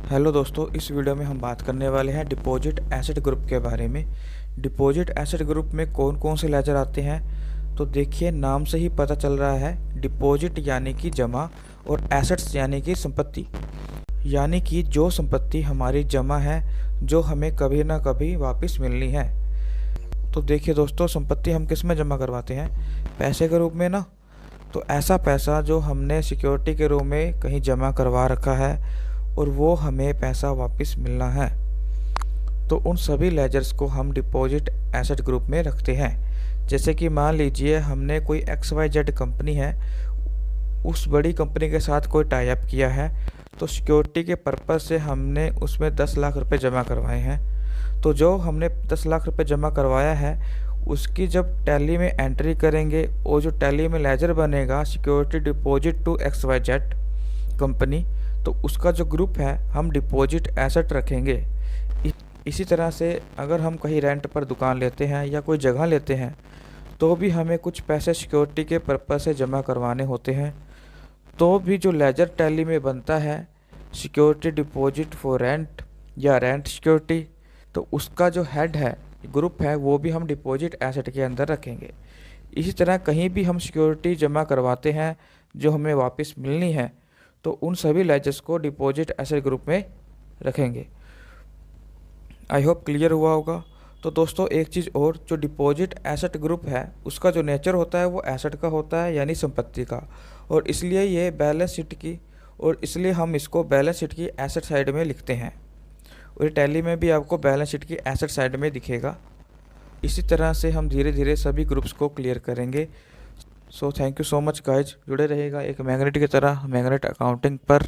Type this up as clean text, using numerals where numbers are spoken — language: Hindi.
हेलो दोस्तों, इस वीडियो में हम बात करने वाले हैं डिपॉजिट एसेट ग्रुप के बारे में। डिपॉजिट एसेट ग्रुप में कौन कौन से लेजर आते हैं, तो देखिए नाम से ही पता चल रहा है। डिपॉजिट यानी कि जमा और एसेट्स यानी कि संपत्ति, यानी कि जो संपत्ति हमारी जमा है, जो हमें कभी ना कभी वापस मिलनी है। तो देखिए दोस्तों, संपत्ति हम किस में जमा करवाते हैं? पैसे के रूप में ना। तो ऐसा पैसा जो हमने सिक्योरिटी के रूप में कहीं जमा करवा रखा है और वो हमें पैसा वापस मिलना है, तो उन सभी लेजर्स को हम डिपॉजिट एसेट ग्रुप में रखते हैं। जैसे कि मान लीजिए हमने कोई XYZ कंपनी है, उस बड़ी कंपनी के साथ कोई टाई अप किया है, तो सिक्योरिटी के पर्पज़ से हमने उसमें 10 लाख रुपए जमा करवाए हैं। तो जो हमने 10 लाख रुपए जमा करवाया है, उसकी जब टैली में एंट्री करेंगे और जो टैली में लेजर बनेगा security deposit to XYZ company, तो उसका जो ग्रुप है हम डिपॉजिट एसेट रखेंगे। इसी तरह से अगर हम कहीं रेंट पर दुकान लेते हैं या कोई जगह लेते हैं, तो भी हमें कुछ पैसे सिक्योरिटी के पर्पज़ से जमा करवाने होते हैं। तो भी जो लेजर टैली में बनता है सिक्योरिटी डिपॉजिट फॉर रेंट या रेंट सिक्योरिटी, तो उसका जो हेड है, ग्रुप है, वो भी हम डिपॉजिट एसेट के अंदर रखेंगे। इसी तरह कहीं भी हम सिक्योरिटी जमा करवाते हैं जो हमें वापस मिलनी है, तो उन सभी लेजर्स को डिपॉजिट एसेट ग्रुप में रखेंगे। आई होप क्लियर हुआ होगा। तो दोस्तों एक चीज़ और, जो डिपॉजिट एसेट ग्रुप है उसका जो नेचर होता है वो एसेट का होता है, यानी संपत्ति का, और इसलिए ये बैलेंस शीट की, और इसलिए हम इसको बैलेंस शीट की एसेट साइड में लिखते हैं, और टैली में भी आपको बैलेंस शीट की एसेट साइड में दिखेगा। इसी तरह से हम धीरे धीरे सभी ग्रुप्स को क्लियर करेंगे। So thank you so much guys, जुड़े रहेगा एक मैग्नेट की तरह मैग्नेट अकाउंटिंग पर।